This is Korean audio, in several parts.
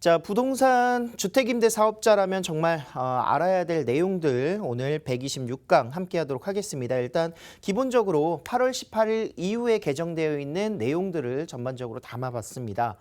자, 부동산 주택임대 사업자라면 정말 알아야 될 내용들 오늘 126강 함께 하도록 하겠습니다. 일단 기본적으로 8월 18일 이후에 개정되어 있는 내용들을 전반적으로 담아봤습니다.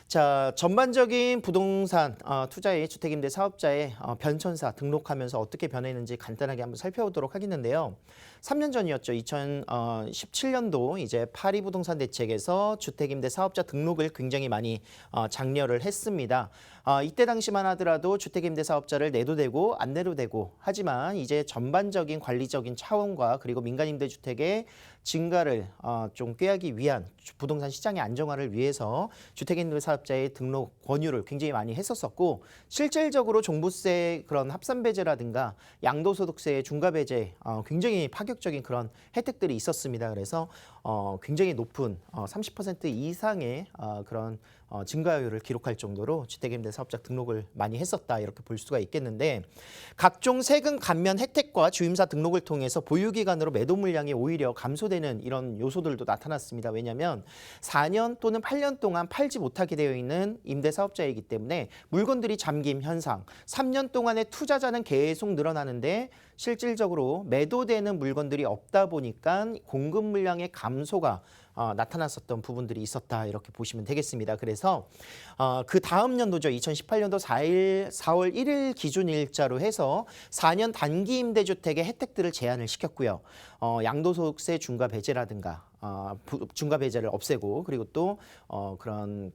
자, 전반적인 부동산 투자의 주택임대 사업자의 변천사 등록하면서 어떻게 변했는지 간단하게 한번 살펴보도록 하겠는데요. 3년 전이었죠. 2017년도 이제 파리 부동산 대책에서 주택임대 사업자 등록을 굉장히 많이 장려를 했습니다. 이때 당시만 하더라도 주택임대 사업자를 내도 되고 안 내도 되고 하지만 이제 전반적인 관리적인 차원과 그리고 민간임대주택의 증가를 좀 꾀하기 위한 부동산 시장의 안정화를 위해서 주택임대 사업자의 등록 권유를 굉장히 많이 했었었고 실질적으로 종부세 그런 합산배제라든가 양도소득세의 중과배제 굉장히 파격적인 그런 혜택들이 있었습니다. 그래서 굉장히 높은 30% 이상의 그런 증가율을 기록할 정도로 주택임대 사업자 등록을 많이 했었다 이렇게 볼 수가 있겠는데 각종 세금 감면 혜택과 주임사 등록을 통해서 보유기간으로 매도 물량이 오히려 감소되는 이런 요소들도 나타났습니다. 왜냐하면 4년 또는 8년 동안 팔지 못하게 되어 있는 임대사업자이기 때문에 물건들이 잠김 현상, 3년 동안의 투자자는 계속 늘어나는데 실질적으로 매도되는 물건들이 없다 보니까 공급 물량의 감소가 나타났었던 부분들이 있었다 이렇게 보시면 되겠습니다. 그래서 그 다음 연도죠. 2018년도 4월 1일 기준 일자로 해서 4년 단기 임대주택의 혜택들을 제한을 시켰고요. 양도소득세 중과 배제라든가 중과 배제를 없애고 그리고 또 그런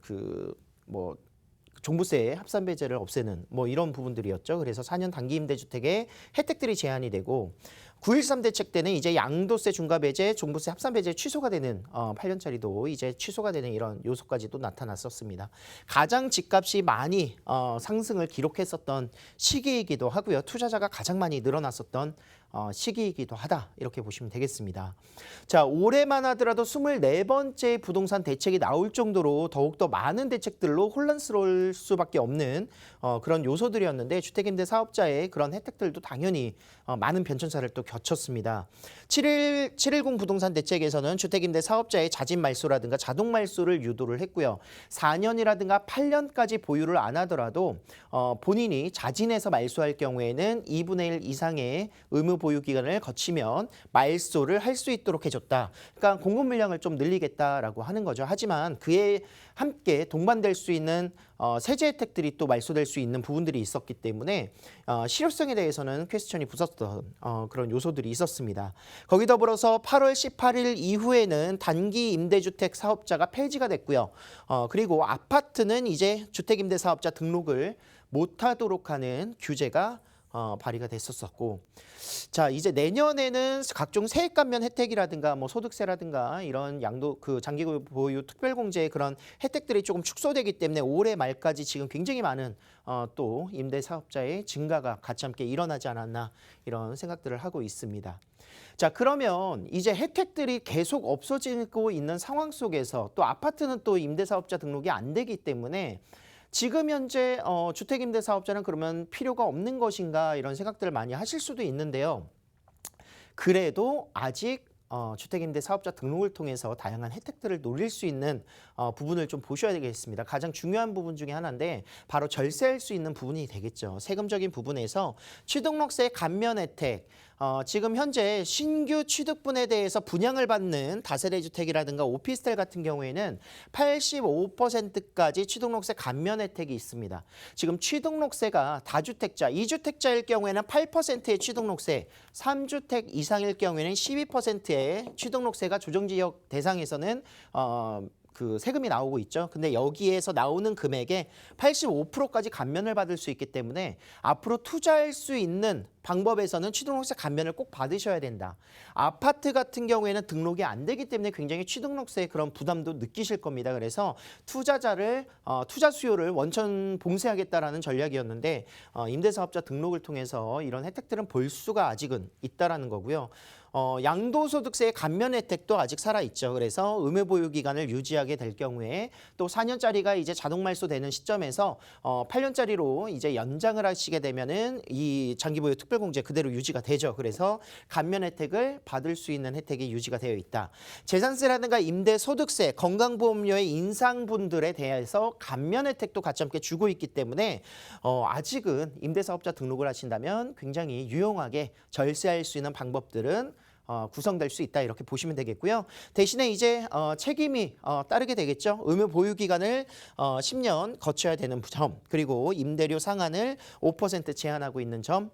종부세의 합산 배제를 없애는 이런 부분들이었죠. 그래서 4년 단기 임대주택의 혜택들이 제한이 되고 9.13 대책 때는 이제 양도세 중과 배제, 종부세 합산 배제 취소가 되는 8년짜리도 이제 취소가 되는 이런 요소까지도 나타났었습니다. 가장 집값이 많이 상승을 기록했었던 시기이기도 하고요. 투자자가 가장 많이 늘어났었던 시기이기도 하다 이렇게 보시면 되겠습니다. 자, 올해만 하더라도 24번째 부동산 대책이 나올 정도로 더욱더 많은 대책들로 혼란스러울 수밖에 없는 그런 요소들이었는데 주택임대 사업자의 그런 혜택들도 당연히 많은 변천사를 또 겪었습니다. 710 부동산 대책에서는 주택임대 사업자의 자진 말소라든가 자동 말소를 유도를 했고요. 4년이라든가 8년까지 보유를 안 하더라도 본인이 자진해서 말소할 경우에는 2분의 1 이상의 의무 보유 기간을 거치면 말소를 할 수 있도록 해줬다. 그러니까 공급 물량을 좀 늘리겠다라고 하는 거죠. 하지만 그에 함께 동반될 수 있는 세제 혜택들이 또 말소될 수 있는 부분들이 있었기 때문에 실효성에 대해서는 퀘스천이 붙었던 그런 요소들이 있었습니다. 거기 더불어서 8월 18일 이후에는 단기 임대주택 사업자가 폐지가 됐고요. 그리고 아파트는 이제 주택임대 사업자 등록을 못하도록 하는 규제가 발의가 됐었고, 자 이제 내년에는 각종 세액 감면 혜택이라든가 소득세라든가 이런 장기 보유 특별공제의 그런 혜택들이 조금 축소되기 때문에 올해 말까지 지금 굉장히 많은 또 임대 사업자의 증가가 같이 함께 일어나지 않았나 이런 생각들을 하고 있습니다. 자, 그러면 이제 혜택들이 계속 없어지고 있는 상황 속에서 또 아파트는 또 임대사업자 등록이 안 되기 때문에 지금 현재 주택임대사업자는 그러면 필요가 없는 것인가 이런 생각들을 많이 하실 수도 있는데요. 그래도 아직 주택임대사업자 등록을 통해서 다양한 혜택들을 노릴 수 있는 부분을 좀 보셔야 되겠습니다. 가장 중요한 부분 중에 하나인데 바로 절세할 수 있는 부분이 되겠죠. 세금적인 부분에서 취등록세 감면 혜택, 지금 현재 신규 취득분에 대해서 분양을 받는 다세대 주택이라든가 오피스텔 같은 경우에는 85%까지 취등록세 감면 혜택이 있습니다. 지금 취등록세가 다주택자, 2주택자일 경우에는 8%의 취등록세, 3주택 이상일 경우에는 12%의 취등록세가 조정지역 대상에서는 그 세금이 나오고 있죠. 근데 여기에서 나오는 금액의 85%까지 감면을 받을 수 있기 때문에 앞으로 투자할 수 있는 방법에서는 취등록세 감면을 꼭 받으셔야 된다. 아파트 같은 경우에는 등록이 안 되기 때문에 굉장히 취등록세의 그런 부담도 느끼실 겁니다. 그래서 투자자를 투자 수요를 원천 봉쇄하겠다라는 전략이었는데 임대사업자 등록을 통해서 이런 혜택들은 볼 수가 아직은 있다라는 거고요. 양도소득세의 감면 혜택도 아직 살아있죠. 그래서 의무 보유 기간을 유지하게 될 경우에 또 4년짜리가 이제 자동 말소되는 시점에서 8년짜리로 이제 연장을 하시게 되면은 이 장기 보유 특별공제 그대로 유지가 되죠. 그래서 감면 혜택을 받을 수 있는 혜택이 유지가 되어 있다. 재산세라든가 임대소득세, 건강보험료의 인상분들에 대해서 감면 혜택도 같이 함께 주고 있기 때문에 아직은 임대사업자 등록을 하신다면 굉장히 유용하게 절세할 수 있는 방법들은 구성될 수 있다 이렇게 보시면 되겠고요. 대신에 이제 책임이 따르게 되겠죠. 의무 보유 기간을 10년 거쳐야 되는 점, 그리고 임대료 상한을 5% 제한하고 있는 점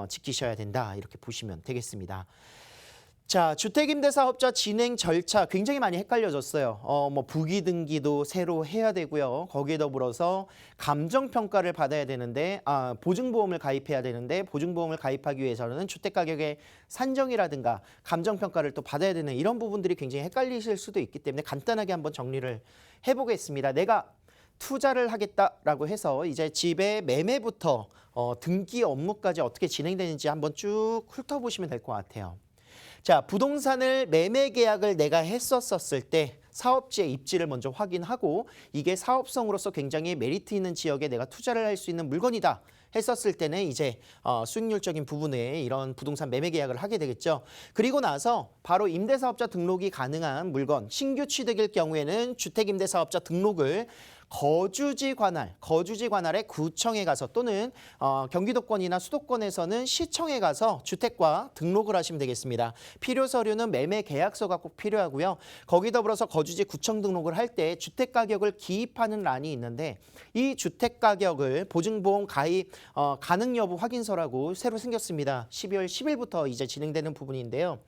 지키셔야 된다 이렇게 보시면 되겠습니다. 자, 주택임대사업자 진행 절차 굉장히 많이 헷갈려졌어요. 뭐 부기 등기도 새로 해야 되고요. 거기에 더불어서 감정평가를 받아야 되는데, 보증보험을 가입해야 되는데, 보증보험을 가입하기 위해서는 주택가격의 산정이라든가 감정평가를 또 받아야 되는 이런 부분들이 굉장히 헷갈리실 수도 있기 때문에 간단하게 한번 정리를 해보겠습니다. 내가 투자를 하겠다라고 해서 이제 집의 매매부터 등기 업무까지 어떻게 진행되는지 한번 쭉 훑어보시면 될 것 같아요. 자, 부동산을 매매 계약을 내가 했었을 때 사업지의 입지를 먼저 확인하고 이게 사업성으로서 굉장히 메리트 있는 지역에 내가 투자를 할 수 있는 물건이다 했었을 때는 이제 수익률적인 부분에 이런 부동산 매매 계약을 하게 되겠죠. 그리고 나서 바로 임대사업자 등록이 가능한 물건, 신규 취득일 경우에는 주택임대사업자 등록을 거주지 관할의 구청에 가서 또는 경기도권이나 수도권에서는 시청에 가서 주택과 등록을 하시면 되겠습니다. 필요 서류는 매매 계약서가 꼭 필요하고요. 거기 더불어서 거주지 구청 등록을 할 때 주택 가격을 기입하는 란이 있는데 이 주택 가격을 보증보험 가입 가능 여부 확인서라고 새로 생겼습니다. 12월 10일부터 이제 진행되는 부분인데요.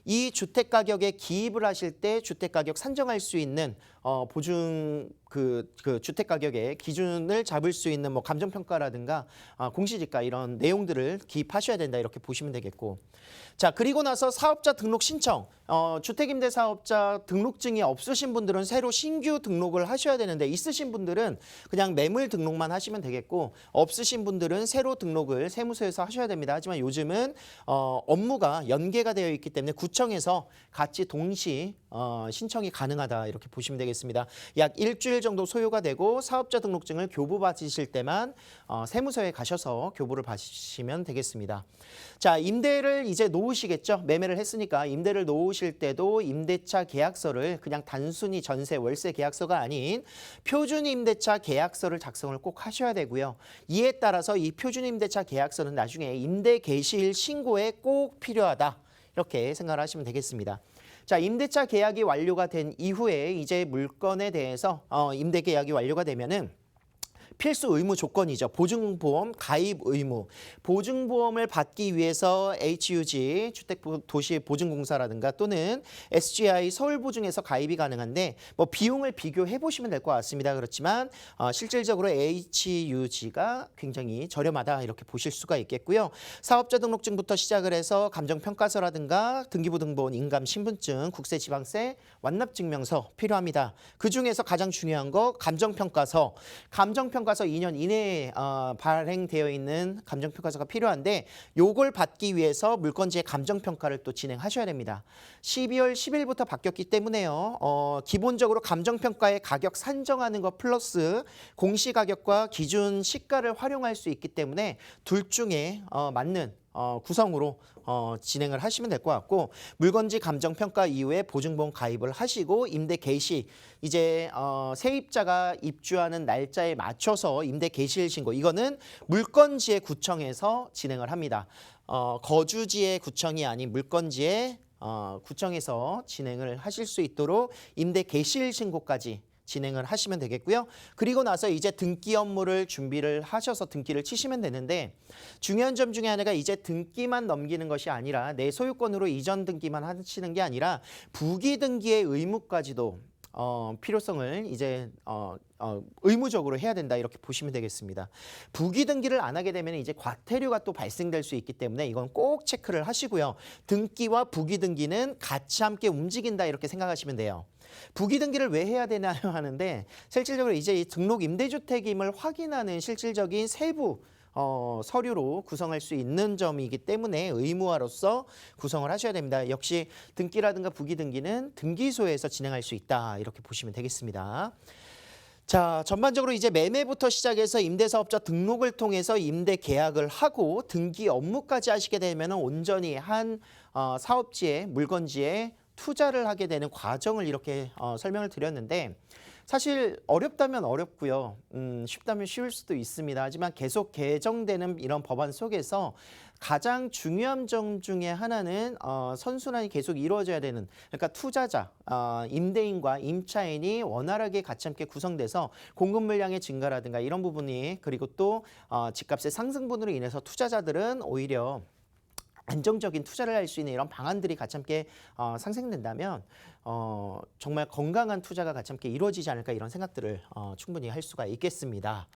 이 주택 가격에 기입을 하실 때 주택 가격 산정할 수 있는 보증 그 주택 가격의 기준을 잡을 수 있는 뭐 감정평가라든가 공시지가 이런 내용들을 기입하셔야 된다 이렇게 보시면 되겠고, 자, 그리고 나서 사업자 등록 신청, 주택임대사업자 등록증이 없으신 분들은 새로 신규 등록을 하셔야 되는데 있으신 분들은 그냥 매물 등록만 하시면 되겠고, 없으신 분들은 새로 등록을 세무서에서 하셔야 됩니다. 하지만 요즘은 업무가 연계가 되어 있기 때문에 구청에서 같이 동시 신청이 가능하다 이렇게 보시면 되겠습니다. 약 일주일 정도 소요가 되고 사업자 등록증을 교부받으실 때만 세무서에 가셔서 교부를 받으시면 되겠습니다. 자, 임대를 이제 놓으시겠죠. 매매를 했으니까 임대를 놓으실 때도 임대차 계약서를 그냥 단순히 전세 월세 계약서가 아닌 표준 임대차 계약서를 작성을 꼭 하셔야 되고요. 이에 따라서 이 표준 임대차 계약서는 나중에 임대 개시일 신고에 꼭 필요하다 이렇게 생각을 하시면 되겠습니다. 자, 임대차 계약이 완료가 된 이후에 이제 물건에 대해서 임대 계약이 완료가 되면은 필수 의무 조건이죠. 보증보험 가입 의무. 보증보험을 받기 위해서 HUG 주택도시보증공사라든가 또는 SGI 서울보증에서 가입이 가능한데 뭐 비용을 비교해 보시면 될 것 같습니다. 그렇지만 실질적으로 HUG가 굉장히 저렴하다 이렇게 보실 수가 있겠고요. 사업자 등록증부터 시작을 해서 감정평가서라든가 등기부등본, 인감신분증, 국세지방세, 완납증명서 필요합니다. 그중에서 가장 중요한 거 감정평가서. 감정평가서 2년 이내에 발행되어 있는 감정평가서가 필요한데 요걸 받기 위해서 물건지의 감정평가를 또 진행하셔야 됩니다. 12월 10일부터 바뀌었기 때문에요. 기본적으로 감정평가의 가격 산정하는 것 플러스 공시가격과 기준 시가를 활용할 수 있기 때문에 둘 중에 맞는 구성으로 진행을 하시면 될 것 같고, 물건지 감정평가 이후에 보증보험 가입을 하시고 임대 개시, 이제 세입자가 입주하는 날짜에 맞춰서 임대 개시일 신고, 이거는 물건지의 구청에서 진행을 합니다. 거주지의 구청이 아닌 물건지의 구청에서 진행을 하실 수 있도록 임대 개시일 신고까지 진행을 하시면 되겠고요. 그리고 나서 이제 등기 업무를 준비를 하셔서 등기를 치시면 되는데, 중요한 점 중에 하나가 이제 등기만 넘기는 것이 아니라 내 소유권으로 이전 등기만 하시는 게 아니라 부기 등기의 의무까지도 필요성을 이제 의무적으로 해야 된다 이렇게 보시면 되겠습니다. 부기 등기를 안 하게 되면 이제 과태료가 또 발생될 수 있기 때문에 이건 꼭 체크를 하시고요. 등기와 부기 등기는 같이 함께 움직인다 이렇게 생각하시면 돼요. 부기 등기를 왜 해야 되나요 하는데, 실질적으로 이제 이 등록 임대주택임을 확인하는 실질적인 세부 서류로 구성할 수 있는 점이기 때문에 의무화로서 구성을 하셔야 됩니다. 역시 등기라든가 부기등기는 등기소에서 진행할 수 있다. 이렇게 보시면 되겠습니다. 자, 전반적으로 이제 매매부터 시작해서 임대사업자 등록을 통해서 임대 계약을 하고 등기 업무까지 하시게 되면 온전히 한 사업지에 물건지에 투자를 하게 되는 과정을 이렇게 설명을 드렸는데 사실 어렵다면 어렵고요. 쉽다면 쉬울 수도 있습니다. 하지만 계속 개정되는 이런 법안 속에서 가장 중요한 점 중에 하나는 선순환이 계속 이루어져야 되는 그러니까 투자자, 임대인과 임차인이 원활하게 같이 함께 구성돼서 공급 물량의 증가라든가 이런 부분이 그리고 또 집값의 상승분으로 인해서 투자자들은 오히려 안정적인 투자를 할 수 있는 이런 방안들이 같이 함께 상생된다면 정말 건강한 투자가 같이 함께 이루어지지 않을까 이런 생각들을 충분히 할 수가 있겠습니다.